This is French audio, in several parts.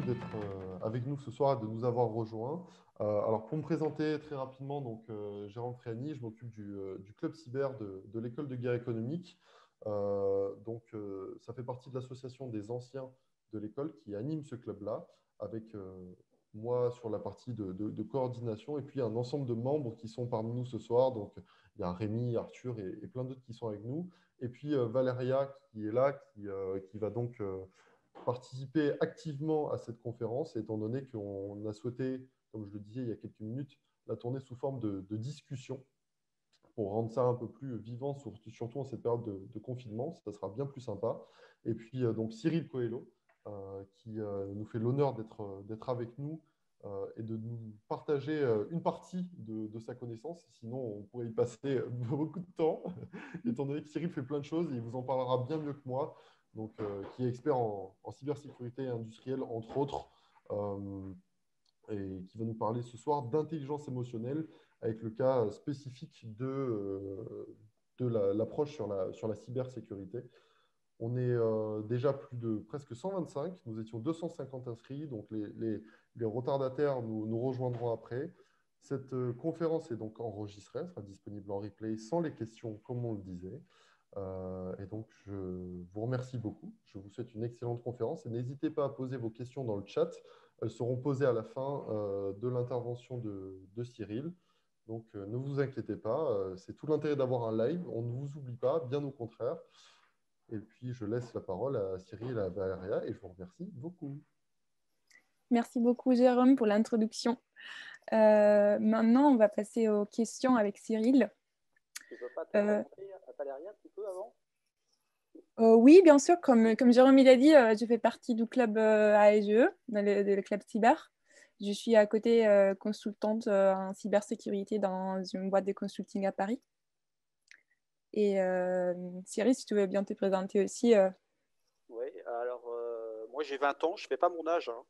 beaucoup d'être avec nous ce soir et de nous avoir rejoints. Alors, pour me présenter très rapidement, donc, Jérôme Fréani, je m'occupe du club cyber de l'école de guerre économique. Ça fait partie de l'association des anciens de l'école qui anime ce club-là, avec moi sur la partie de coordination et puis un ensemble de membres qui sont parmi nous ce soir. Donc, il y a Rémi, Arthur et plein d'autres qui sont avec nous. Et puis Valéria qui est là, qui va donc participer activement à cette conférence, étant donné qu'on a souhaité, comme je le disais il y a quelques minutes, la tourner sous forme de discussion pour rendre ça un peu plus vivant, surtout en cette période de confinement. Ça sera bien plus sympa. Et puis, donc, Cyril Coelho, qui nous fait l'honneur d'être avec nous et de nous partager une partie de sa connaissance. Sinon, on pourrait y passer beaucoup de temps, étant donné que Cyril fait plein de choses et il vous en parlera bien mieux que moi, donc, qui est expert en cybersécurité industrielle, entre autres, et qui va nous parler ce soir d'intelligence émotionnelle avec le cas spécifique de l'approche sur la cybersécurité. On est déjà plus de presque 125. Nous étions 250 inscrits, donc les retardataires nous rejoindront après. Cette conférence est donc enregistrée, elle sera disponible en replay sans les questions, comme on le disait. Et donc, je vous remercie beaucoup. Je vous souhaite une excellente conférence et n'hésitez pas à poser vos questions dans le chat. Elles seront posées à la fin de l'intervention de Cyril. Donc, ne vous inquiétez pas. C'est tout l'intérêt d'avoir un live. On ne vous oublie pas, bien au contraire. Et puis, je laisse la parole à Cyril et à Valéria et je vous remercie beaucoup. Merci beaucoup, Jérôme, pour l'introduction. Maintenant, on va passer aux questions avec Cyril. Tu ne peux pas te présenter à Valéria un petit peu avant? Oui, bien sûr. Comme Jérôme il a dit, je fais partie du club ASGE, le club cyber. Je suis à côté consultante en cybersécurité dans une boîte de consulting à Paris. Et Cyril, si tu veux bien te présenter aussi. Oui, alors moi j'ai 20 ans, je ne fais pas mon âge, hein.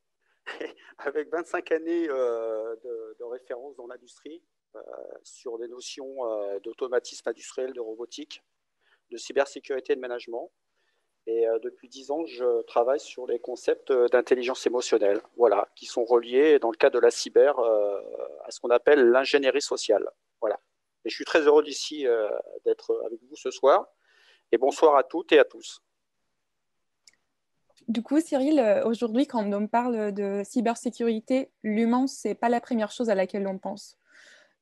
Avec 25 années de référence dans l'industrie, sur des notions d'automatisme industriel, de robotique, de cybersécurité et de management. Et depuis 10 ans, je travaille sur les concepts d'intelligence émotionnelle, voilà, qui sont reliés dans le cadre de la cyber à ce qu'on appelle l'ingénierie sociale. Voilà. Et je suis très heureux d'ici d'être avec vous ce soir. Et bonsoir à toutes et à tous. Du coup, Cyril, aujourd'hui, quand on parle de cybersécurité, l'humain, ce n'est pas la première chose à laquelle on pense.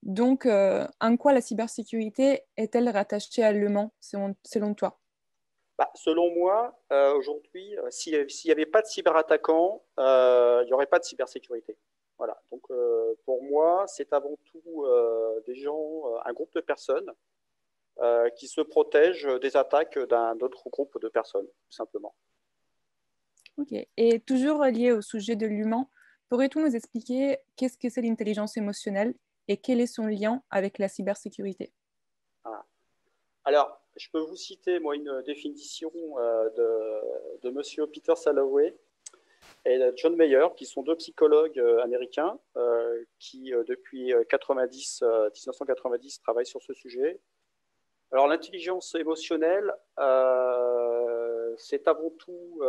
Donc, en quoi la cybersécurité est-elle rattachée à l'humain, selon toi? Selon moi, aujourd'hui, s'il n'y avait pas de cyberattaquants, il n'y aurait pas de cybersécurité. Voilà. Donc, pour moi, c'est avant tout des gens, un groupe de personnes qui se protègent des attaques d'un autre groupe de personnes, tout simplement. Ok. Et toujours lié au sujet de l'humain, pourrais-tu nous expliquer qu'est-ce que c'est l'intelligence émotionnelle et quel est son lien avec la cybersécurité? Voilà. Alors, je peux vous citer, moi, une définition de Monsieur Peter Salovey et John Mayer, qui sont deux psychologues américains qui, depuis 1990, travaillent sur ce sujet. Alors, l'intelligence émotionnelle, c'est avant tout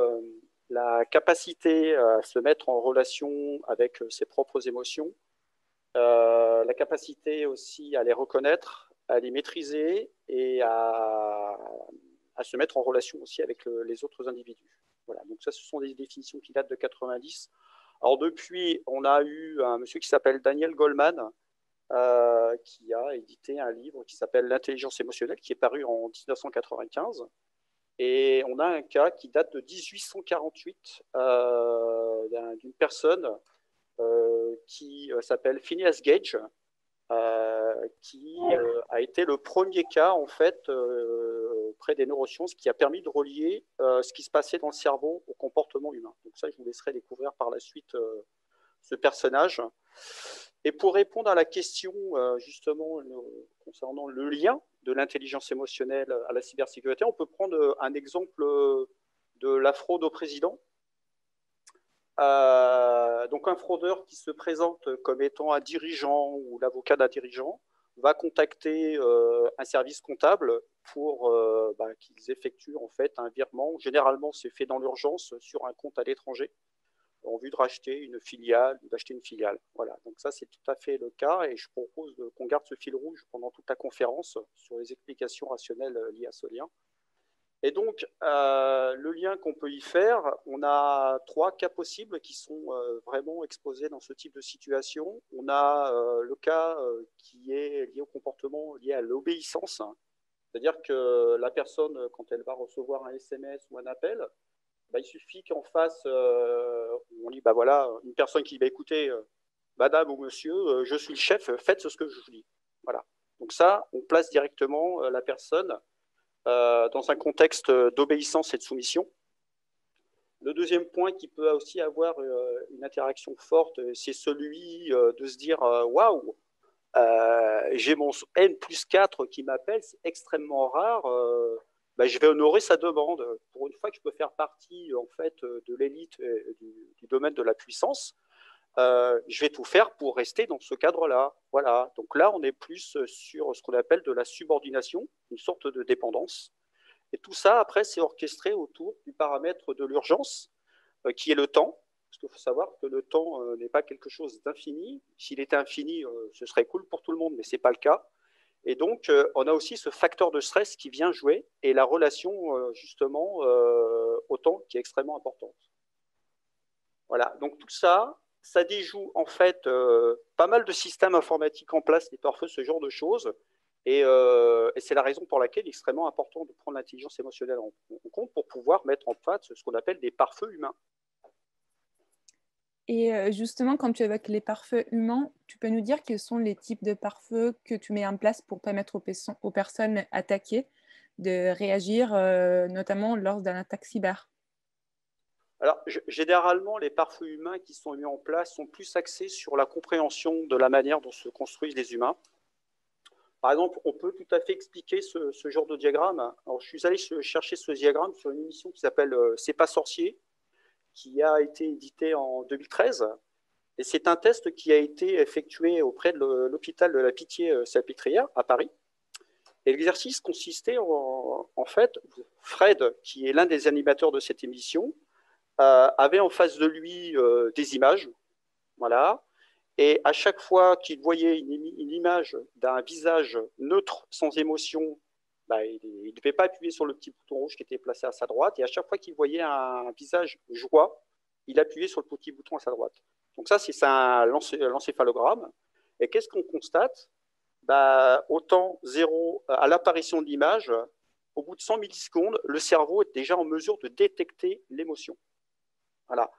la capacité à se mettre en relation avec ses propres émotions, la capacité aussi à les reconnaître, à les maîtriser et à se mettre en relation aussi avec les autres individus. Voilà, donc ça, ce sont des définitions qui datent de 90. Alors depuis, on a eu un monsieur qui s'appelle Daniel Goleman, qui a édité un livre qui s'appelle L'intelligence émotionnelle, qui est paru en 1995. Et on a un cas qui date de 1848 d'une personne qui s'appelle Phineas Gage, qui a été le premier cas, en fait, près des neurosciences, qui a permis de relier ce qui se passait dans le cerveau au comportement humain. Donc ça, je vous laisserai découvrir par la suite ce personnage. Et pour répondre à la question, justement, concernant le lien de l'intelligence émotionnelle à la cybersécurité, on peut prendre un exemple de la fraude au président. Donc un fraudeur qui se présente comme étant un dirigeant ou l'avocat d'un dirigeant va contacter un service comptable pour qu'ils effectuent en fait un virement. Généralement, c'est fait dans l'urgence sur un compte à l'étranger. en vue de racheter une filiale ou d'acheter une filiale. Voilà, donc ça c'est tout à fait le cas et je propose qu'on garde ce fil rouge pendant toute la conférence sur les explications rationnelles liées à ce lien. Et donc, le lien qu'on peut y faire, on a 3 cas possibles qui sont vraiment exposés dans ce type de situation. On a le cas qui est lié au comportement lié à l'obéissance, c'est-à-dire que la personne, quand elle va recevoir un SMS ou un appel, bah, il suffit qu'en face, on dit, bah voilà, une personne qui va écouter, madame ou monsieur, je suis le chef, faites ce que je vous dis. Voilà. Donc ça, on place directement la personne dans un contexte d'obéissance et de soumission. Le deuxième point qui peut aussi avoir une interaction forte, c'est celui de se dire waouh, j'ai mon N+4 qui m'appelle, c'est extrêmement rare, bah, je vais honorer sa demande. Pour une fois que je peux faire partie en fait, de l'élite du domaine de la puissance, je vais tout faire pour rester dans ce cadre-là. Voilà. Donc là, on est plus sur ce qu'on appelle de la subordination, une sorte de dépendance. Et tout ça, après, c'est orchestré autour du paramètre de l'urgence, qui est le temps. Parce qu'il faut savoir que le temps n'est pas quelque chose d'infini. S'il était infini, ce serait cool pour tout le monde, mais ce n'est pas le cas. Et donc, on a aussi ce facteur de stress qui vient jouer et la relation, justement, au temps qui est extrêmement importante. Voilà, donc tout ça, ça déjoue en fait pas mal de systèmes informatiques en place, et parfois ce genre de choses. Et c'est la raison pour laquelle il est extrêmement important de prendre l'intelligence émotionnelle en compte pour pouvoir mettre en place ce qu'on appelle des pare-feux humains. Et justement, quand tu évoques les pare-feux humains, tu peux nous dire quels sont les types de pare-feux que tu mets en place pour permettre aux personnes attaquées de réagir, notamment lors d'un attaque cyber? Alors, généralement, les pare-feux humains qui sont mis en place sont plus axés sur la compréhension de la manière dont se construisent les humains. Par exemple, on peut tout à fait expliquer ce genre de diagramme. Alors, je suis allé chercher ce diagramme sur une émission qui s'appelle C'est pas sorcier, qui a été édité en 2013. Et c'est un test qui a été effectué auprès de l'hôpital de la Pitié-Salpêtrière à Paris. Et l'exercice consistait en fait, Fred, qui est l'un des animateurs de cette émission, avait en face de lui des images, voilà. Et à chaque fois qu'il voyait une image d'un visage neutre, sans émotion, bah, il ne devait pas appuyer sur le petit bouton rouge qui était placé à sa droite. Et à chaque fois qu'il voyait un visage joie, il appuyait sur le petit bouton à sa droite. Donc ça, c'est l'encéphalogramme. Et qu'est-ce qu'on constate? Bah, au temps zéro, à l'apparition de l'image, au bout de 100 millisecondes, le cerveau est déjà en mesure de détecter l'émotion. Voilà.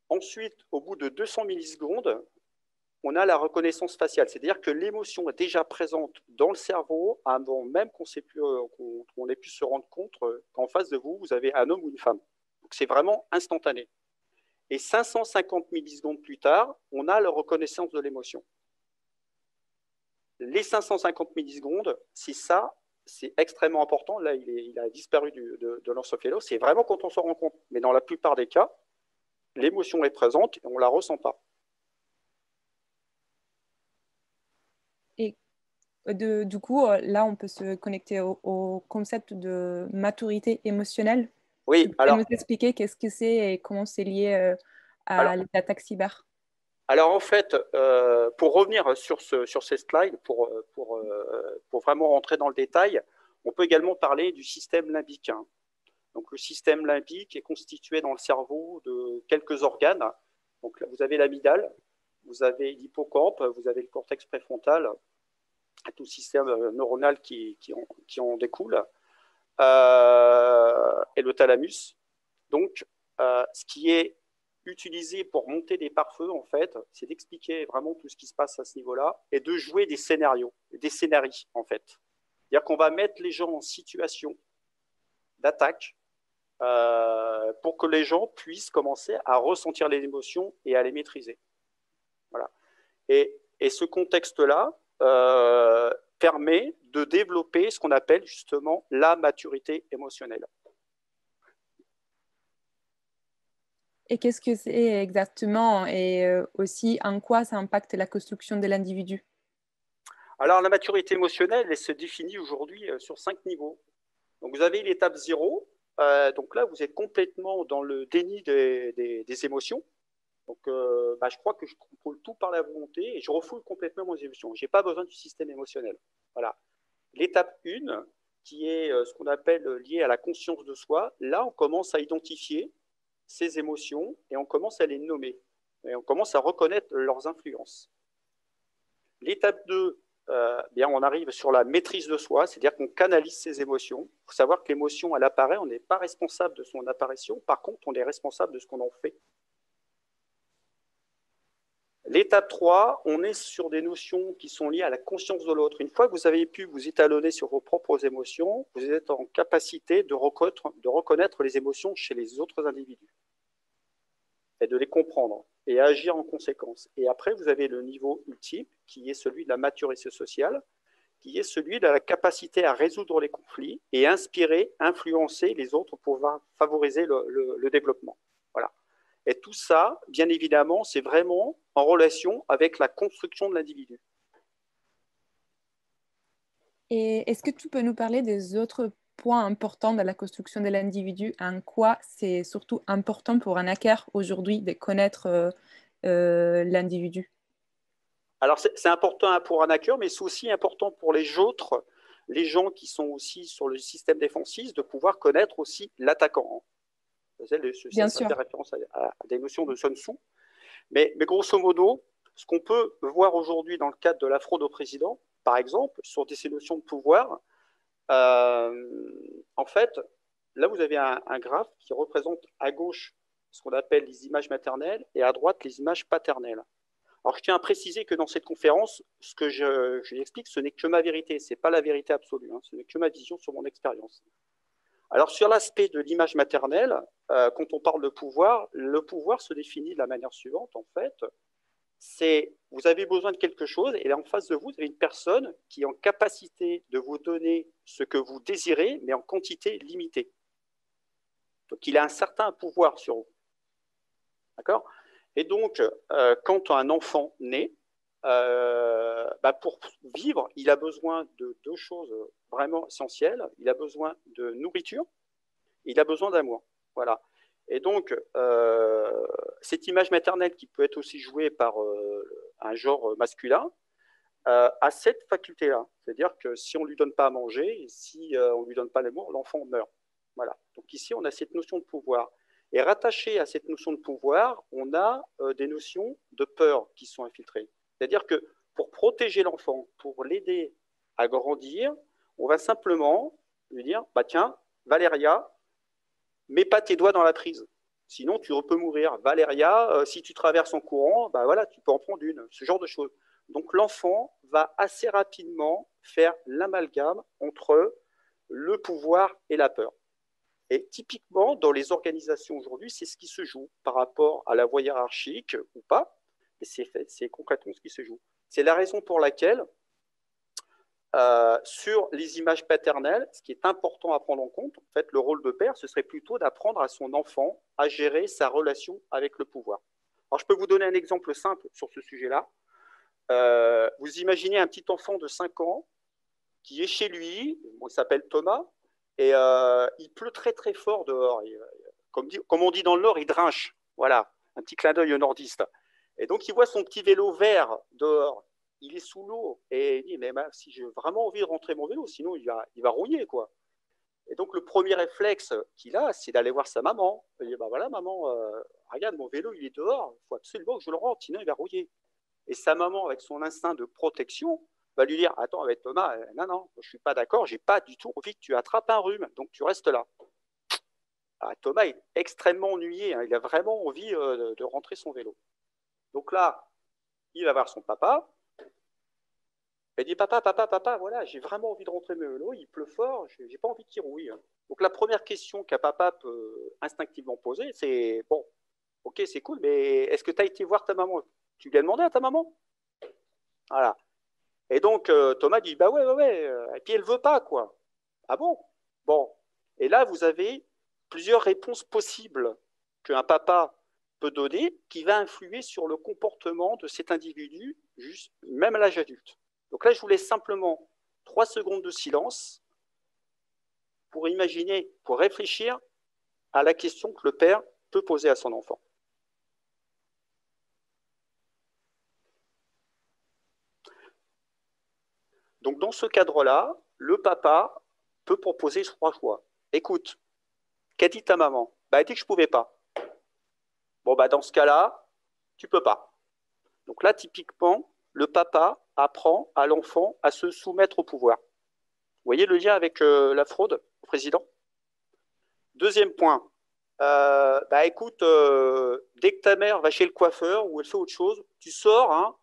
Ensuite, au bout de 200 millisecondes, on a la reconnaissance faciale, c'est-à-dire que l'émotion est déjà présente dans le cerveau avant même qu'on ait pu se rendre compte qu'en face de vous, vous avez un homme ou une femme. Donc c'est vraiment instantané. Et 550 millisecondes plus tard, on a la reconnaissance de l'émotion. Les 550 millisecondes, c'est ça, c'est extrêmement important. Là, il a disparu de l'encéphalo. C'est vraiment quand on s'en rend compte. Mais dans la plupart des cas, l'émotion est présente et on ne la ressent pas. Et du coup, là, on peut se connecter au concept de maturité émotionnelle. Oui, tu peux nous expliquer qu'est-ce que c'est et comment c'est lié à l'attaque cyber? Alors en fait, pour revenir sur ces slides, pour vraiment rentrer dans le détail, on peut également parler du système limbique. Donc le système limbique est constitué dans le cerveau de quelques organes. Donc là, vous avez l'amygdale, vous avez l'hippocampe, vous avez le cortex préfrontal, tout le système neuronal qui en découle, et le thalamus. Donc, ce qui est utilisé pour monter des pare-feux, en fait, c'est d'expliquer vraiment tout ce qui se passe à ce niveau-là et de jouer des scénarios, des scénarii, en fait. C'est-à-dire qu'on va mettre les gens en situation d'attaque pour que les gens puissent commencer à ressentir les émotions et à les maîtriser. Voilà. Et ce contexte-là permet de développer ce qu'on appelle justement la maturité émotionnelle. Et qu'est-ce que c'est exactement et aussi en quoi ça impacte la construction de l'individu? Alors la maturité émotionnelle, elle se définit aujourd'hui sur 5 niveaux. Donc vous avez l'étape 0, donc là vous êtes complètement dans le déni des émotions. Donc, je crois que je contrôle tout par la volonté et je refoule complètement mes émotions. Je n'ai pas besoin du système émotionnel. Voilà. L'étape 1, qui est ce qu'on appelle lié à la conscience de soi, là, on commence à identifier ces émotions et on commence à les nommer. Et on commence à reconnaître leurs influences. L'étape 2, on arrive sur la maîtrise de soi, c'est-à-dire qu'on canalise ses émotions. Il faut savoir que l'émotion, elle apparaît, on n'est pas responsable de son apparition, par contre, on est responsable de ce qu'on en fait. L'étape 3, on est sur des notions qui sont liées à la conscience de l'autre. Une fois que vous avez pu vous étalonner sur vos propres émotions, vous êtes en capacité de reconnaître les émotions chez les autres individus et de les comprendre et agir en conséquence. Et après, vous avez le niveau ultime, qui est celui de la maturité sociale, qui est celui de la capacité à résoudre les conflits et inspirer, influencer les autres pour favoriser le développement. Voilà. Et tout ça, bien évidemment, c'est vraiment en relation avec la construction de l'individu. Et est-ce que tu peux nous parler des autres points importants dans la construction de l'individu? En quoi c'est surtout important pour un hacker aujourd'hui de connaître l'individu? Alors, c'est important pour un hacker, mais c'est aussi important pour les autres, les gens qui sont aussi sur le système défensif, de pouvoir connaître aussi l'attaquant. Bien Ça sûr. fait référence à des notions de Sun Tzu. Mais grosso modo, ce qu'on peut voir aujourd'hui dans le cadre de la fraude au président, par exemple, sur ces notions de pouvoir, en fait, là, vous avez un graphe qui représente à gauche ce qu'on appelle les images maternelles et à droite les images paternelles. Alors, je tiens à préciser que dans cette conférence, ce que je explique, ce n'est que ma vérité, ce n'est pas la vérité absolue, hein, ce n'est que ma vision sur mon expérience. Alors, sur l'aspect de l'image maternelle, quand on parle de pouvoir, le pouvoir se définit de la manière suivante, en fait. C'est, vous avez besoin de quelque chose, et là, en face de vous, vous avez une personne qui est en capacité de vous donner ce que vous désirez, mais en quantité limitée. Donc, il a un certain pouvoir sur vous. D'accord ? Et donc, quand un enfant naît, pour vivre, il a besoin de deux choses vraiment essentielles. Il a besoin de nourriture, et il a besoin d'amour. Voilà. Et donc, cette image maternelle qui peut être aussi jouée par un genre masculin a cette faculté-là. C'est-à-dire que si on ne lui donne pas à manger, et si on ne lui donne pas l'amour, l'enfant meurt. Voilà. Donc ici, on a cette notion de pouvoir. Et rattaché à cette notion de pouvoir, on a des notions de peur qui sont infiltrées. C'est-à-dire que pour protéger l'enfant, pour l'aider à grandir, on va simplement lui dire, tiens, Valéria, mets pas tes doigts dans la prise. Sinon, tu peux mourir. Valéria, si tu traverses en courant, voilà, tu peux en prendre une. Ce genre de choses. Donc, l'enfant va assez rapidement faire l'amalgame entre le pouvoir et la peur. Et typiquement, dans les organisations aujourd'hui, c'est ce qui se joue par rapport à la voie hiérarchique ou pas. C'est concrètement ce qui se joue. C'est la raison pour laquelle, sur les images paternelles, ce qui est important à prendre en compte, en fait, le rôle de père, ce serait plutôt d'apprendre à son enfant à gérer sa relation avec le pouvoir. Alors, je peux vous donner un exemple simple sur ce sujet-là. Vous imaginez un petit enfant de 5 ans qui est chez lui, il s'appelle Thomas, et il pleut très très fort dehors. Comme on dit dans le Nord, il drinche. Voilà, un petit clin d'œil nordiste. Et donc, il voit son petit vélo vert dehors. Il est sous l'eau et il dit mais si j'ai vraiment envie de rentrer mon vélo, sinon il va rouiller quoi. Et donc le premier réflexe qu'il a, c'est d'aller voir sa maman. Il dit voilà maman, regarde mon vélo, il est dehors, il faut absolument que je le rentre, sinon il va rouiller. Et sa maman, avec son instinct de protection, va lui dire attends avec Thomas, non, je suis pas d'accord, j'ai pas du tout envie que tu attrapes un rhume, donc tu restes là. Thomas est extrêmement ennuyé, hein, il a vraiment envie de rentrer son vélo. Donc là, il va voir son papa. Elle dit papa, voilà, j'ai vraiment envie de rentrer mon vélo, il pleut fort, j'ai pas envie qu'il rouille. Donc la première question qu'un papa peut instinctivement poser, c'est bon, ok, c'est cool, mais est-ce que tu as été voir ta maman? Tu lui as demandé à ta maman? Voilà. Et donc Thomas dit bah ouais, et puis elle veut pas quoi. Ah bon? Bon. Et là vous avez plusieurs réponses possibles qu'un papa peut donner qui va influer sur le comportement de cet individu, même à l'âge adulte. Donc là, je vous laisse simplement 3 secondes de silence pour imaginer, pour réfléchir à la question que le père peut poser à son enfant. Donc, dans ce cadre-là, le papa peut proposer 3 choix. Écoute, qu'a dit ta maman? Elle dit que je ne pouvais pas. Bon, dans ce cas-là, tu ne peux pas. Donc là, typiquement, le papa apprend à l'enfant à se soumettre au pouvoir. Vous voyez le lien avec la fraude au président? Deuxième point. Écoute, dès que ta mère va chez le coiffeur ou elle fait autre chose, tu sors hein,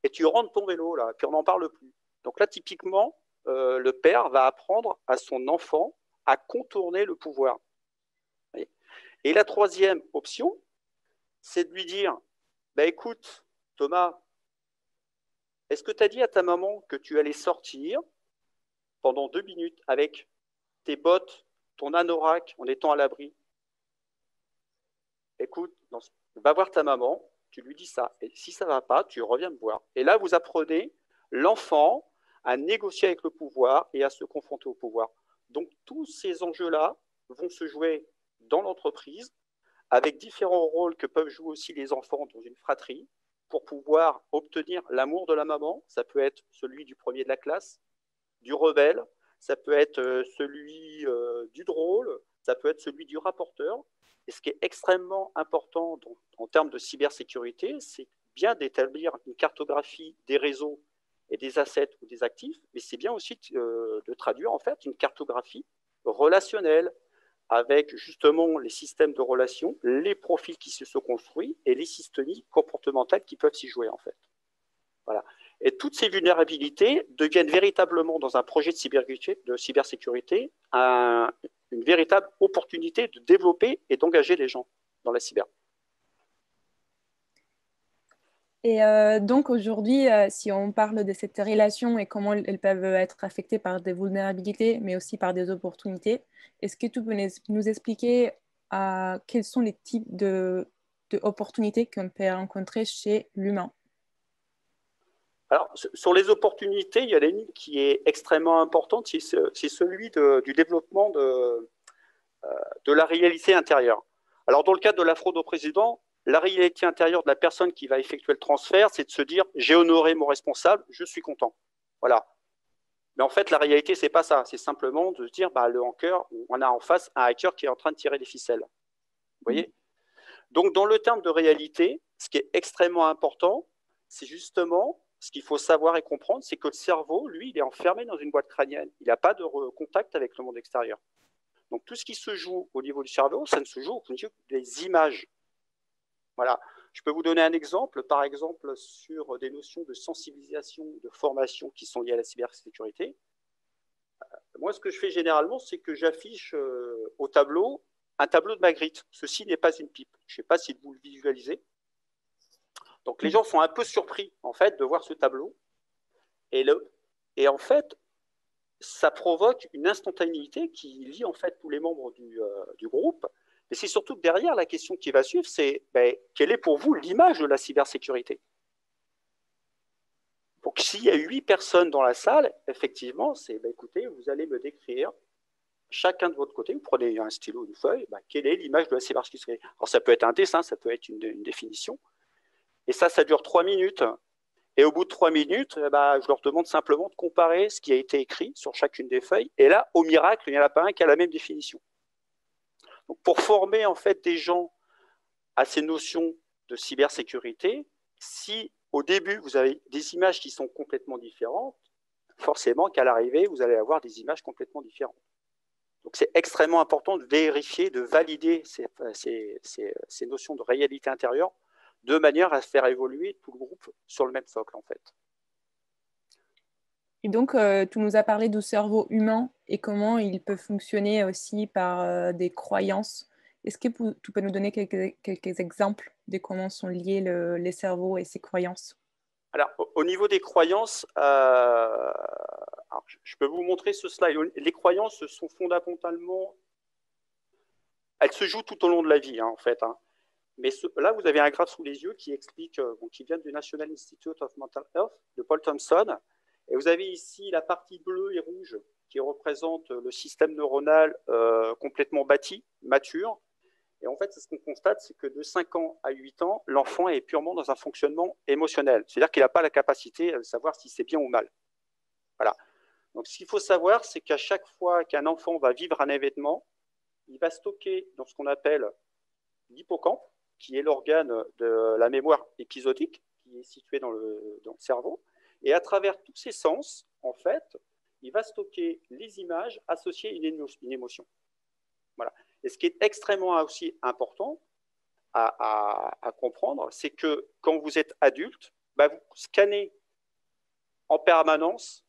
et tu rentres ton vélo, là, puis on n'en parle plus. Donc là, typiquement, le père va apprendre à son enfant à contourner le pouvoir. Et la troisième option, c'est de lui dire, écoute, Thomas, est-ce que tu as dit à ta maman que tu allais sortir pendant 2 minutes avec tes bottes, ton anorak, en étant à l'abri? Écoute, va voir ta maman, tu lui dis ça. Et si ça ne va pas, tu reviens me voir. Et là, vous apprenez l'enfant à négocier avec le pouvoir et à se confronter au pouvoir. Donc, tous ces enjeux-là vont se jouer dans l'entreprise avec différents rôles que peuvent jouer aussi les enfants dans une fratrie pour pouvoir obtenir l'amour de la maman. Ça peut être celui du premier de la classe, du rebelle, ça peut être celui du drôle, ça peut être celui du rapporteur. Et ce qui est extrêmement important en termes de cybersécurité, c'est bien d'établir une cartographie des réseaux et des assets ou des actifs, mais c'est bien aussi de traduire en fait une cartographie relationnelle avec justement les systèmes de relations, les profils qui se sont construits et les systémies comportementales qui peuvent s'y jouer en fait. Voilà. Et toutes ces vulnérabilités deviennent véritablement dans un projet de cybersécurité une véritable opportunité de développer et d'engager les gens dans la cyber. Et donc aujourd'hui, si on parle de cette relation et comment elles peuvent être affectées par des vulnérabilités, mais aussi par des opportunités, est-ce que tu peux nous expliquer quels sont les types d'opportunités qu'on peut rencontrer chez l'humain? Alors, sur les opportunités, il y en a une qui est extrêmement importante, c'est celui du développement de la réalité intérieure. Alors, dans le cadre de la fraude au président, la réalité intérieure de la personne qui va effectuer le transfert, c'est de se dire « j'ai honoré mon responsable, je suis content ». Voilà. Mais en fait, la réalité, ce n'est pas ça. C'est simplement de se dire le hacker, on a en face un hacker qui est en train de tirer des ficelles. Vous voyez? Donc, dans le terme de réalité, ce qui est extrêmement important, c'est justement ce qu'il faut savoir et comprendre, c'est que le cerveau, lui, il est enfermé dans une boîte crânienne. Il n'a pas de contact avec le monde extérieur. Donc, tout ce qui se joue au niveau du cerveau, ça ne se joue au niveau des images. Voilà. Je peux vous donner un exemple, par exemple, sur des notions de sensibilisation, de formation qui sont liées à la cybersécurité. Moi, ce que je fais généralement, c'est que j'affiche au tableau un tableau de Magritte. Ceci n'est pas une pipe. Je ne sais pas si vous le visualisez. Donc, les gens sont un peu surpris, en fait, de voir ce tableau. Et en fait, ça provoque une instantanéité qui lie, en fait, tous les membres du groupe. Mais c'est surtout que derrière, la question qui va suivre, c'est quelle est pour vous l'image de la cybersécurité? Donc, s'il y a 8 personnes dans la salle, effectivement, c'est, écoutez, vous allez me décrire, chacun de votre côté, vous prenez un stylo, une feuille, quelle est l'image de la cybersécurité? Alors, ça peut être un dessin, ça peut être une définition. Et ça dure 3 minutes. Et au bout de 3 minutes, je leur demande simplement de comparer ce qui a été écrit sur chacune des feuilles. Et là, au miracle, il n'y en a pas un qui a la même définition. Donc, pour former en fait des gens à ces notions de cybersécurité, si au début, vous avez des images qui sont complètement différentes, forcément qu'à l'arrivée, vous allez avoir des images complètement différentes. Donc, c'est extrêmement important de vérifier, de valider ces notions de réalité intérieure de manière à faire évoluer tout le groupe sur le même socle, en fait. Et donc, tu nous as parlé du cerveau humain et comment il peut fonctionner aussi par des croyances. Est-ce que tu peux nous donner quelques exemples de comment sont liés les cerveaux et ces croyances? Alors, au niveau des croyances, je peux vous montrer ce slide. Les croyances sont fondamentalement... Elles se jouent tout au long de la vie, en fait. Mais là, vous avez un graphe sous les yeux qui explique, qui vient du National Institute of Mental Health, de Paul Thompson. Et vous avez ici la partie bleue et rouge qui représente le système neuronal complètement bâti, mature. Et en fait, ce qu'on constate, c'est que de 5 ans à 8 ans, l'enfant est purement dans un fonctionnement émotionnel. C'est-à-dire qu'il n'a pas la capacité de savoir si c'est bien ou mal. Voilà. Donc, ce qu'il faut savoir, c'est qu'à chaque fois qu'un enfant va vivre un événement, il va stocker dans ce qu'on appelle l'hippocampe, qui est l'organe de la mémoire épisodique, qui est situé dans le cerveau. Et à travers tous ces sens, en fait, il va stocker les images associées à une émotion. Voilà. Et ce qui est extrêmement aussi important à comprendre, c'est que quand vous êtes adulte, bah, vous scannez en permanence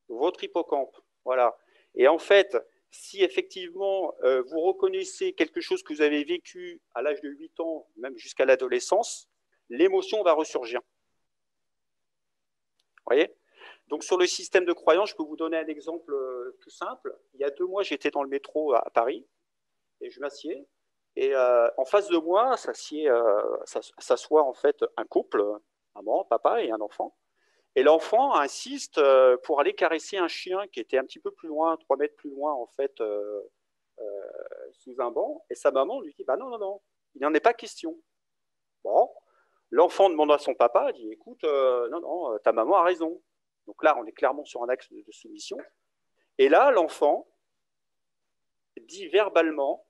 votre hippocampe. Voilà. Et en fait, si effectivement vous reconnaissez quelque chose que vous avez vécu à l'âge de 8 ans, même jusqu'à l'adolescence, l'émotion va ressurgir. Vous voyez? Donc sur le système de croyance, je peux vous donner un exemple tout simple. Il y a 2 mois, j'étais dans le métro à Paris et je m'assieds. Et en face de moi, s'assoit en fait un couple, maman, papa et un enfant. Et l'enfant insiste pour aller caresser un chien qui était un petit peu plus loin, 3 mètres plus loin, en fait, sous un banc. Et sa maman lui dit, bah non, non, non, il n'en est pas question. Bon, l'enfant demande à son papa, dit, écoute, non, non, ta maman a raison. Donc là, on est clairement sur un axe de soumission. Et là, l'enfant dit verbalement,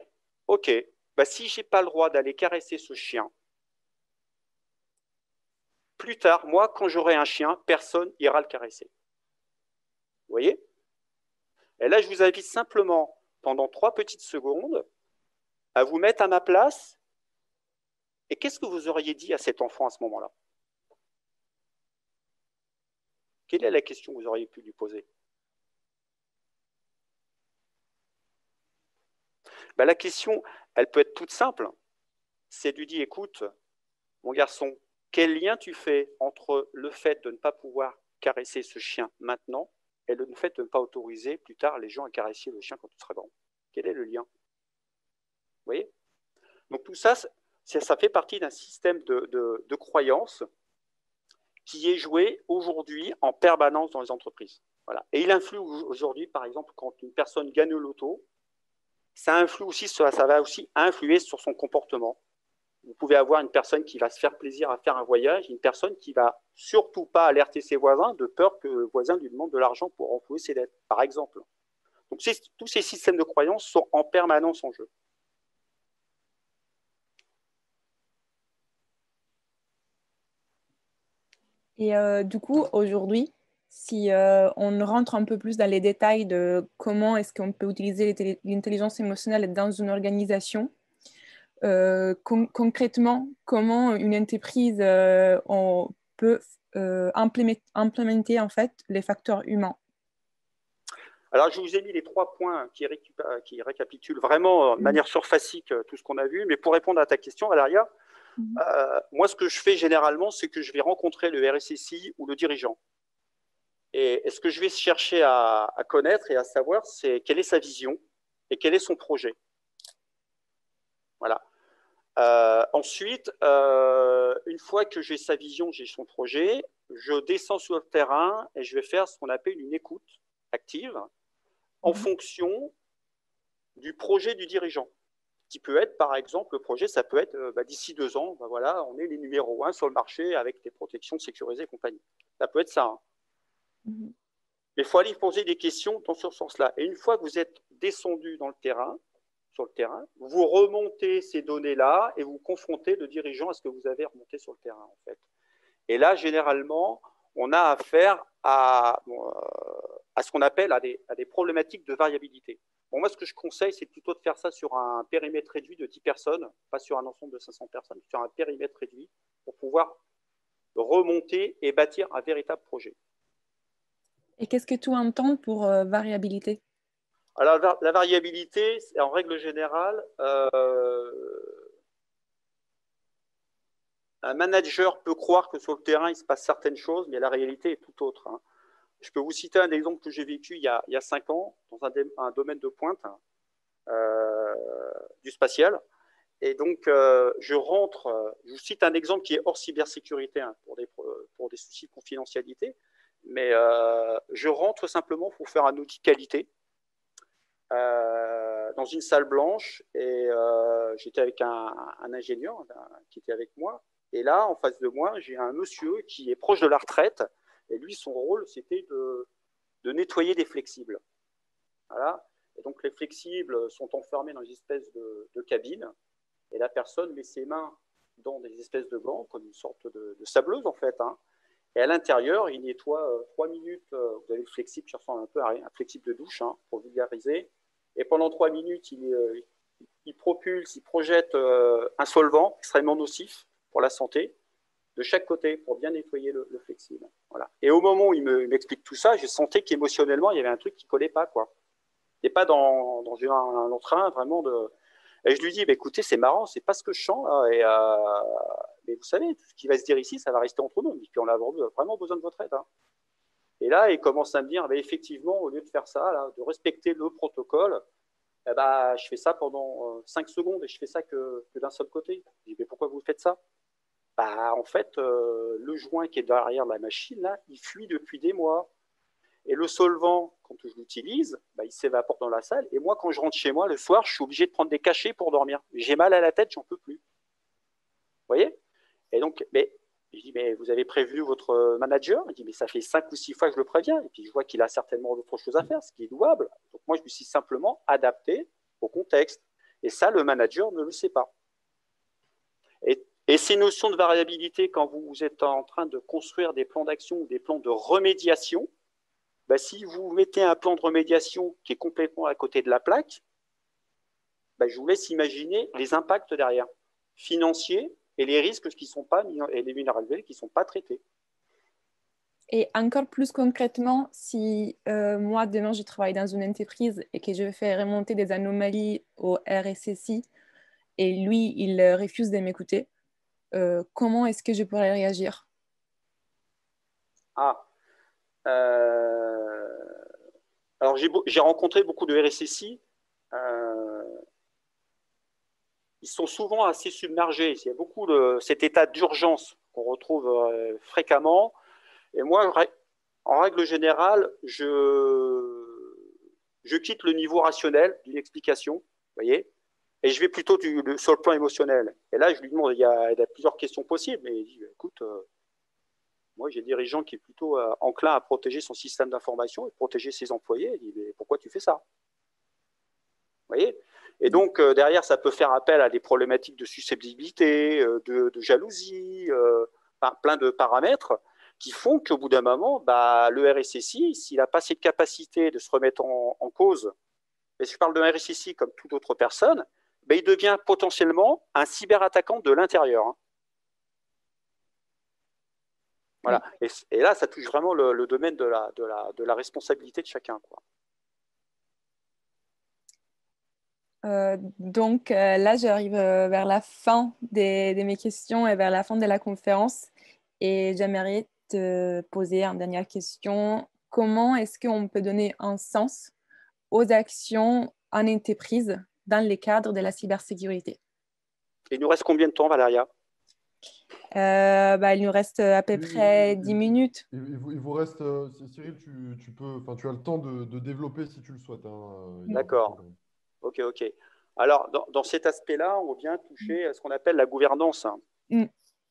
ok, bah si je n'ai pas le droit d'aller caresser ce chien, plus tard, moi, quand j'aurai un chien, personne ira le caresser. Vous voyez? Et là, je vous invite simplement, pendant 3 petites secondes, à vous mettre à ma place. Et qu'est-ce que vous auriez dit à cet enfant à ce moment-là? Quelle est la question que vous auriez pu lui poser? Ben, la question, elle peut être toute simple. C'est de lui dire, écoute, mon garçon, quel lien tu fais entre le fait de ne pas pouvoir caresser ce chien maintenant et le fait de ne pas autoriser plus tard les gens à caresser le chien quand tu seras grand? Quel est le lien? Vous voyez? Donc tout ça, ça fait partie d'un système de croyances qui est joué aujourd'hui en permanence dans les entreprises. Voilà. Et il influe aujourd'hui, par exemple, quand une personne gagne au loto, ça influe aussi, ça va aussi influer sur son comportement. Vous pouvez avoir une personne qui va se faire plaisir à faire un voyage, une personne qui va surtout pas alerter ses voisins de peur que le voisin lui demande de l'argent pour renflouer ses dettes, par exemple. Donc tous ces systèmes de croyances sont en permanence en jeu. Et du coup, aujourd'hui, si on rentre un peu plus dans les détails de comment est-ce qu'on peut utiliser l'intelligence émotionnelle dans une organisation, concrètement, comment une entreprise on peut implémenter en fait les facteurs humains? Alors, je vous ai mis les 3 points qui récapitulent vraiment de manière surfacique tout ce qu'on a vu. Mais pour répondre à ta question, Valéria, moi, ce que je fais généralement, c'est que je vais rencontrer le RSSI ou le dirigeant. Et ce que je vais chercher à connaître et à savoir, c'est quelle est sa vision et quel est son projet. Voilà. Ensuite, une fois que j'ai sa vision, j'ai son projet, je descends sur le terrain et je vais faire ce qu'on appelle une écoute active en fonction du projet du dirigeant. Qui peut être, par exemple, le projet, ça peut être d'ici 2 ans, voilà, on est les numéros 1 sur le marché avec des protections sécurisées et compagnie. Ça peut être ça. Hein. Mais il faut aller poser des questions dans ce sens-là. Et une fois que vous êtes descendu dans le terrain, sur le terrain, vous remontez ces données-là et vous confrontez le dirigeant à ce que vous avez remonté sur le terrain, en fait. Et là, généralement, on a affaire à ce qu'on appelle à des problématiques de variabilité. Bon, moi, ce que je conseille, c'est plutôt de faire ça sur un périmètre réduit de 10 personnes, pas sur un ensemble de 500 personnes, sur un périmètre réduit, pour pouvoir remonter et bâtir un véritable projet. Et qu'est-ce que tu entends pour variabilité? Alors, la variabilité, en règle générale, un manager peut croire que sur le terrain, il se passe certaines choses, mais la réalité est tout autre. Hein. Je peux vous citer un exemple que j'ai vécu il y a 5 ans dans un domaine de pointe du spatial. Et donc, je vous cite un exemple qui est hors cybersécurité hein, pour des soucis de confidentialité, mais je rentre simplement pour faire un outil qualité dans une salle blanche et j'étais avec un ingénieur qui était avec moi. Et là, en face de moi, j'ai un monsieur qui est proche de la retraite et lui, son rôle, c'était de nettoyer des flexibles. Voilà. Et donc, les flexibles sont enfermés dans une espèce de cabine, et la personne met ses mains dans des espèces de gants, comme une sorte de sableuse, en fait. Hein. Et à l'intérieur, il nettoie 3 minutes. Vous avez le flexible qui ressemble un peu à un flexible de douche, hein, pour vulgariser. Et pendant 3 minutes, il propulse, il projette un solvant extrêmement nocif pour la santé, de chaque côté, pour bien nettoyer le flexible. Voilà. Et au moment où il m'explique tout ça, je sentais qu'émotionnellement, il y avait un truc qui ne collait pas, quoi. Il n'est pas dans un entrain vraiment de... Et je lui dis, bah, écoutez, c'est marrant, c'est pas ce que je sens, là, mais vous savez, tout ce qui va se dire ici, ça va rester entre nous. Et puis on a vraiment besoin de votre aide. Hein. Et là, il commence à me dire, bah, effectivement, au lieu de faire ça, là, de respecter le protocole, eh ben, je fais ça pendant 5 secondes et je fais ça que d'un seul côté. Je dis, mais pourquoi vous faites ça? Bah, en fait, le joint qui est derrière la machine, là, il fuit depuis des mois. Et le solvant, quand je l'utilise, bah, il s'évapore dans la salle. Et moi, quand je rentre chez moi, le soir, je suis obligé de prendre des cachets pour dormir. J'ai mal à la tête, j'en peux plus. Vous voyez? Et donc, je dis, mais vous avez prévenu votre manager? Il dit, mais ça fait 5 ou 6 fois que je le préviens. Et puis, je vois qu'il a certainement d'autres choses à faire, ce qui est louable. Donc, moi, je me suis simplement adapté au contexte. Et ça, le manager ne le sait pas. Et ces notions de variabilité, quand vous êtes en train de construire des plans d'action ou des plans de remédiation, bah, si vous mettez un plan de remédiation qui est complètement à côté de la plaque, bah, je vous laisse imaginer les impacts derrière, financiers et les risques qui sont pas et les vulnérabilités qui ne sont pas traités. Et encore plus concrètement, si moi, demain, je travaille dans une entreprise et que je fais remonter des anomalies au RSSI et lui, il refuse de m'écouter, comment est-ce que je pourrais réagir? Alors, j'ai rencontré beaucoup de RSSI. Ils sont souvent assez submergés. Il y a beaucoup de cet état d'urgence qu'on retrouve fréquemment. Et moi, en règle générale, je quitte le niveau rationnel d'une explication, vous voyez, et je vais plutôt sur le plan émotionnel. Et là, je lui demande, il y a plusieurs questions possibles, mais il dit, écoute, moi, j'ai un dirigeant qui est plutôt enclin à protéger son système d'information et protéger ses employés. Il dit, mais pourquoi tu fais ça? Vous voyez? Et donc, derrière, ça peut faire appel à des problématiques de susceptibilité, de jalousie, plein de paramètres qui font qu'au bout d'un moment, bah, le RSSI, s'il n'a pas cette capacité de se remettre en cause, et si je parle de RSSI comme toute autre personne, bah, il devient potentiellement un cyberattaquant de l'intérieur. Hein. Voilà. Et là, ça touche vraiment le domaine de la responsabilité de chacun, quoi. Donc là, j'arrive vers la fin de mes questions et vers la fin de la conférence. Et j'aimerais te poser une dernière question. Comment est-ce qu'on peut donner un sens aux actions en entreprise dans le cadre de la cybersécurité? Il nous reste combien de temps, Valéria? Il nous reste à peu près 10 minutes. Il vous reste, Cyril, tu as le temps de développer si tu le souhaites. Hein, D'accord. Ok. Alors, dans cet aspect-là, on vient toucher à ce qu'on appelle la gouvernance.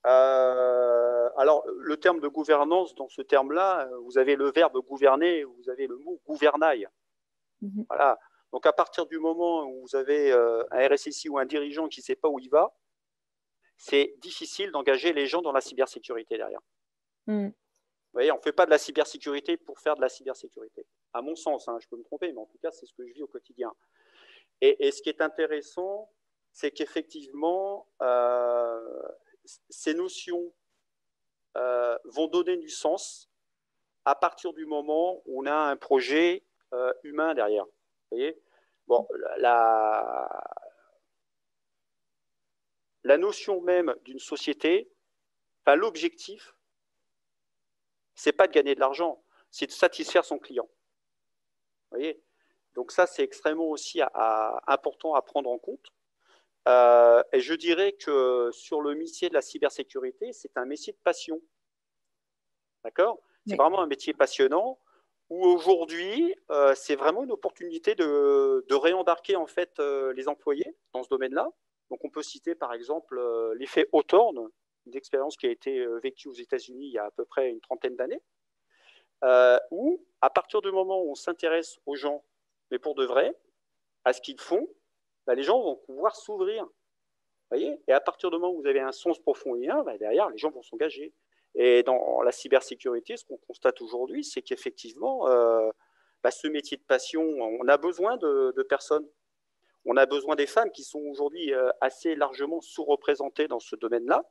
Alors, le terme de gouvernance, dans ce terme-là, vous avez le verbe gouverner, vous avez le mot gouvernail. Voilà. Donc, à partir du moment où vous avez un RSSI ou un dirigeant qui ne sait pas où il va, c'est difficile d'engager les gens dans la cybersécurité derrière. Vous voyez, on ne fait pas de la cybersécurité pour faire de la cybersécurité. À mon sens, hein, je peux me tromper, mais en tout cas, c'est ce que je vis au quotidien. Et ce qui est intéressant, c'est qu'effectivement, ces notions vont donner du sens à partir du moment où on a un projet humain derrière. Vous voyez, bon, la notion même d'une société, enfin, l'objectif, c'est pas de gagner de l'argent, c'est de satisfaire son client. Vous voyez, donc ça, c'est extrêmement aussi important à prendre en compte. Et je dirais que sur le métier de la cybersécurité, c'est un métier de passion. D'accord? C'est vraiment un métier passionnant où aujourd'hui, c'est vraiment une opportunité de réembarquer en fait les employés dans ce domaine-là. Donc, on peut citer par exemple l'effet Hawthorne, une expérience qui a été vécue aux États-Unis il y a à peu près une trentaine d'années, où, à partir du moment où on s'intéresse aux gens, mais pour de vrai, à ce qu'ils font, bah, les gens vont pouvoir s'ouvrir. Voyez, et à partir du moment où vous avez un sens profond et bah, derrière, les gens vont s'engager. Et dans la cybersécurité, ce qu'on constate aujourd'hui, c'est qu'effectivement, bah, ce métier de passion, on a besoin de personnes. On a besoin des femmes qui sont aujourd'hui assez largement sous-représentées dans ce domaine-là.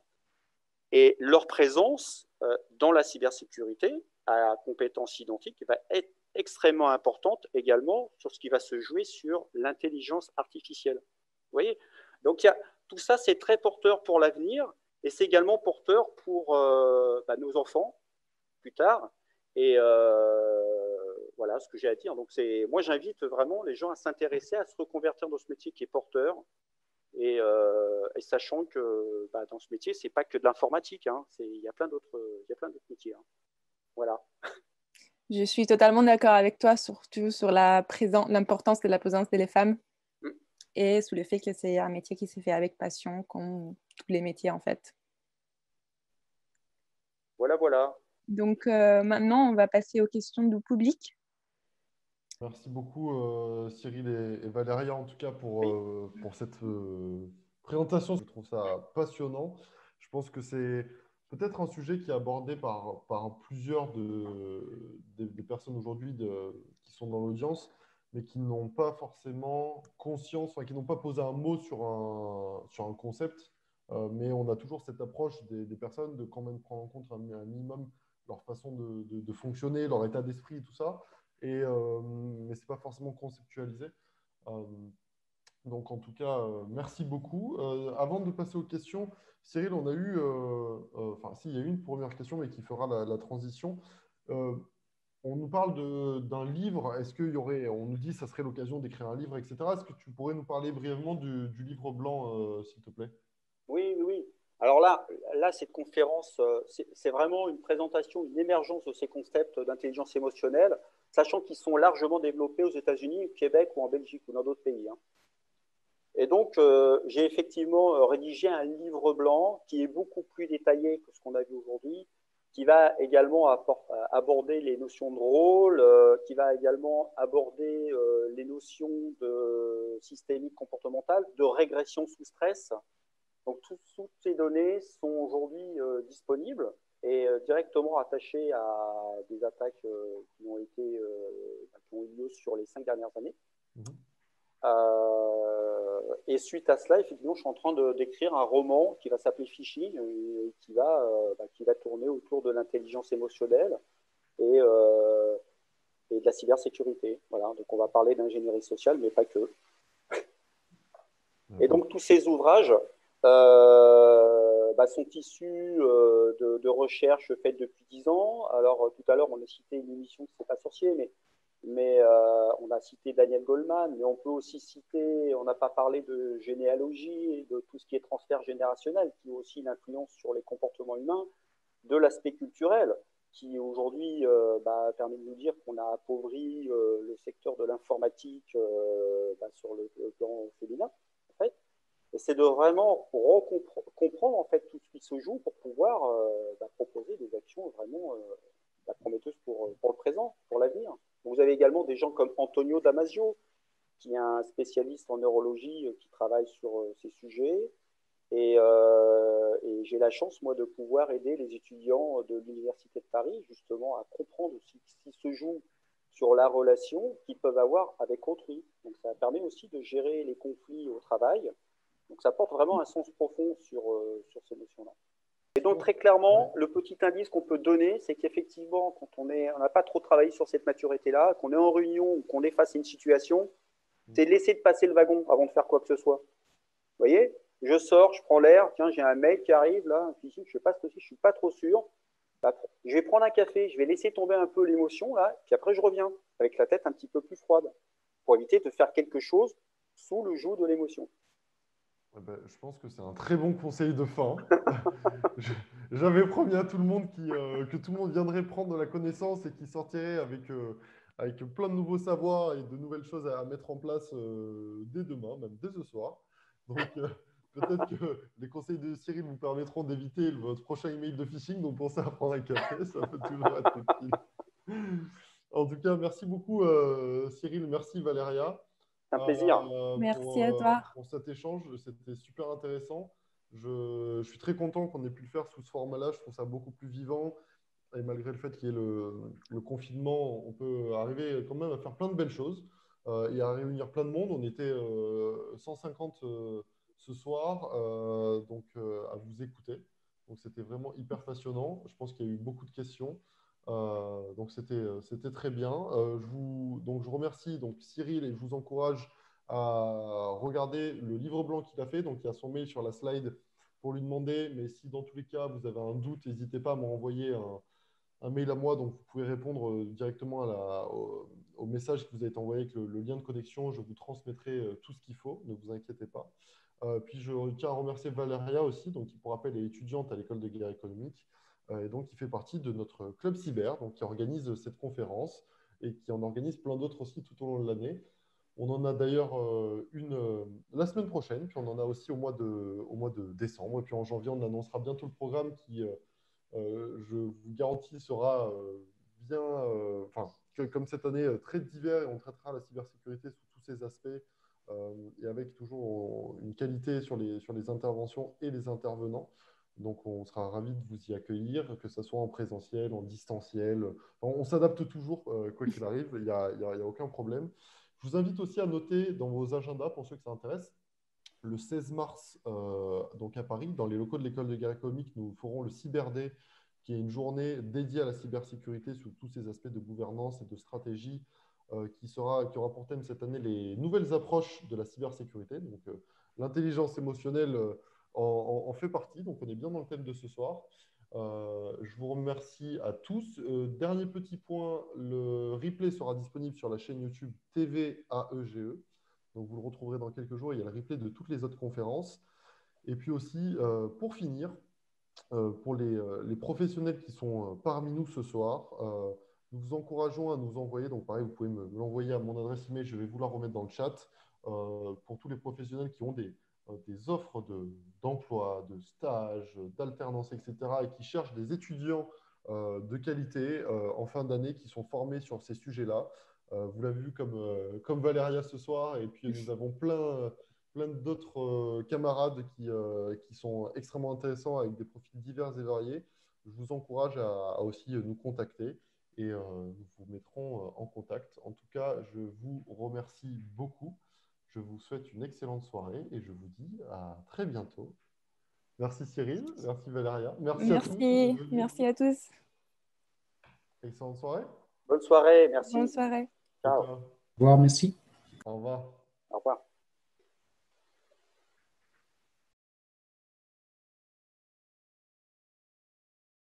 Et leur présence dans la cybersécurité, à compétences identiques, va être extrêmement importante également sur ce qui va se jouer sur l'intelligence artificielle. Vous voyez? Donc, tout ça, c'est très porteur pour l'avenir et c'est également porteur pour bah, nos enfants plus tard. Et voilà ce que j'ai à dire. Donc, moi, j'invite vraiment les gens à s'intéresser, à se reconvertir dans ce métier qui est porteur. Et sachant que bah, dans ce métier, c'est pas que de l'informatique. Hein. Il y a plein d'autres métiers. Hein. Voilà. Je suis totalement d'accord avec toi, surtout sur l'importance de la présence des femmes et sur le fait que c'est un métier qui se fait avec passion, comme tous les métiers en fait. Voilà. Donc maintenant, on va passer aux questions du public. Merci beaucoup Cyril et Valéria en tout cas pour cette présentation. Je trouve ça passionnant. Je pense que c'est peut-être un sujet qui est abordé par plusieurs des personnes aujourd'hui qui sont dans l'audience, mais qui n'ont pas forcément conscience, enfin, qui n'ont pas posé un mot sur un concept. Mais on a toujours cette approche des personnes de quand même prendre en compte un minimum leur façon de fonctionner, leur état d'esprit et tout ça. Mais ce n'est pas forcément conceptualisé. Euh, donc, en tout cas, merci beaucoup. Avant de passer aux questions, Cyril, on a eu, enfin, si, il y a eu une première question, mais qui fera la transition. On nous parle d'un livre. Est-ce qu'il y aurait, on nous dit que ça serait l'occasion d'écrire un livre, etc. Est-ce que tu pourrais nous parler brièvement du livre blanc, s'il te plaît? Oui. Alors là, cette conférence, c'est vraiment une présentation, une émergence de ces concepts d'intelligence émotionnelle, sachant qu'ils sont largement développés aux États-Unis, au Québec ou en Belgique ou dans d'autres pays. Hein. Et donc, j'ai effectivement rédigé un livre blanc qui est beaucoup plus détaillé que ce qu'on a vu aujourd'hui, qui va également aborder les notions de rôle, qui va également aborder les notions de systémique comportementale, de régression sous stress. Donc, toutes ces données sont aujourd'hui disponibles et directement attachées à des attaques qui ont eu lieu sur les 5 dernières années. Et suite à cela, effectivement, je suis en train d'écrire un roman qui va s'appeler Phishing et qui va tourner autour de l'intelligence émotionnelle et de la cybersécurité. Voilà, donc on va parler d'ingénierie sociale, mais pas que. Et donc tous ces ouvrages sont issus de recherches faites depuis 10 ans. Alors tout à l'heure, on a cité une émission qui ne s'est pas sorcier, mais on a cité Daniel Goleman, mais on peut aussi citer, on n'a pas parlé de généalogie et de tout ce qui est transfert générationnel, qui a aussi une influence sur les comportements humains, de l'aspect culturel, qui aujourd'hui permet de nous dire qu'on a appauvri le secteur de l'informatique sur le plan féminin, en fait. Et c'est de vraiment comprendre en fait tout ce qui se joue pour pouvoir proposer des actions vraiment prometteuses pour le présent, pour l'avenir. Vous avez également des gens comme Antonio Damasio, qui est un spécialiste en neurologie qui travaille sur ces sujets. Et j'ai la chance, moi, de pouvoir aider les étudiants de l'Université de Paris, justement, à comprendre ce qui se joue sur la relation qu'ils peuvent avoir avec autrui. Donc, ça permet aussi de gérer les conflits au travail. Donc, ça porte vraiment un sens profond sur ces notions-là. Et donc, très clairement, le petit indice qu'on peut donner, c'est qu'effectivement, quand on n'a pas trop travaillé sur cette maturité-là, qu'on est en réunion ou qu'on est face à une situation, c'est de laisser de passer le wagon avant de faire quoi que ce soit. Vous voyez? Je sors, je prends l'air, tiens, j'ai un mail qui arrive, là, je ne sais pas ce que c'est, je ne suis pas trop sûr. Je vais prendre un café, je vais laisser tomber un peu l'émotion, là, puis après, je reviens, avec la tête un petit peu plus froide, pour éviter de faire quelque chose sous le joug de l'émotion. Je pense que c'est un très bon conseil de fin. J'avais promis à tout le monde que tout le monde viendrait prendre de la connaissance et qui sortirait avec plein de nouveaux savoirs et de nouvelles choses à mettre en place dès demain, même dès ce soir. Donc peut-être que les conseils de Cyril vous permettront d'éviter votre prochain email de phishing, donc pensez à prendre un café, ça peut toujours être utile. En tout cas, merci beaucoup Cyril, merci Valéria Un plaisir. Merci à toi. pour cet échange. C'était super intéressant. Je suis très content qu'on ait pu le faire sous ce format-là. Je trouve ça beaucoup plus vivant. Et malgré le fait qu'il y ait le confinement, on peut arriver quand même à faire plein de belles choses et à réunir plein de monde. On était 150 ce soir, à vous écouter. Donc c'était vraiment hyper passionnant. Je pense qu'il y a eu beaucoup de questions. Donc c'était très bien. Donc je remercie donc Cyril et je vous encourage à regarder le livre blanc qu'il a fait. Donc il y a son mail sur la slide pour lui demander. Mais si dans tous les cas vous avez un doute, n'hésitez pas à m'envoyer un mail à moi, donc vous pouvez répondre directement au message qui vous a été envoyé avec le lien de connexion. Je vous transmettrai tout ce qu'il faut, ne vous inquiétez pas. Puis je tiens à remercier Valéria aussi, donc qui pour rappel est étudiante à l'école de guerre économique, et donc qui fait partie de notre club cyber, donc qui organise cette conférence et qui en organise plein d'autres aussi tout au long de l'année. On en a d'ailleurs une la semaine prochaine, puis on en a aussi au mois de décembre, et puis en janvier on annoncera bientôt le programme qui je vous garantis, sera bien, comme cette année, très divers et on traitera la cybersécurité sous tous ses aspects et avec toujours une qualité sur les interventions et les intervenants. Donc, on sera ravis de vous y accueillir, que ce soit en présentiel, en distanciel. On s'adapte toujours, quoi qu'il arrive, il n'y a aucun problème. Je vous invite aussi à noter dans vos agendas, pour ceux que ça intéresse, le 16 mars, donc à Paris, dans les locaux de l'école de guerre économique, nous ferons le Cyber Day, qui est une journée dédiée à la cybersécurité sous tous ces aspects de gouvernance et de stratégie, qui aura pour thème cette année les nouvelles approches de la cybersécurité. Donc, l'intelligence émotionnelle en fait partie. Donc, on est bien dans le thème de ce soir. Je vous remercie à tous. Dernier petit point, le replay sera disponible sur la chaîne YouTube TV AEGE. Donc, vous le retrouverez dans quelques jours. Il y a le replay de toutes les autres conférences. Et puis aussi, pour finir, pour les professionnels qui sont parmi nous ce soir, nous vous encourageons à nous envoyer, donc pareil, vous pouvez me l'envoyer à mon adresse email, je vais vous la remettre dans le chat, pour tous les professionnels qui ont des offres d'emploi, de stage, d'alternance, etc., et qui cherchent des étudiants de qualité en fin d'année qui sont formés sur ces sujets-là. Vous l'avez vu comme Valéria ce soir, et puis nous avons plein d'autres camarades qui sont extrêmement intéressants avec des profils divers et variés. Je vous encourage à aussi nous contacter et nous vous mettrons en contact. En tout cas, je vous remercie beaucoup. Je vous souhaite une excellente soirée et je vous dis à très bientôt. Merci Cyril, merci Valéria, merci à tous d'être venus. Merci à tous. Excellente soirée. Bonne soirée, merci. Bonne soirée. Ciao. Ciao. Au revoir, merci. Au revoir. Au revoir.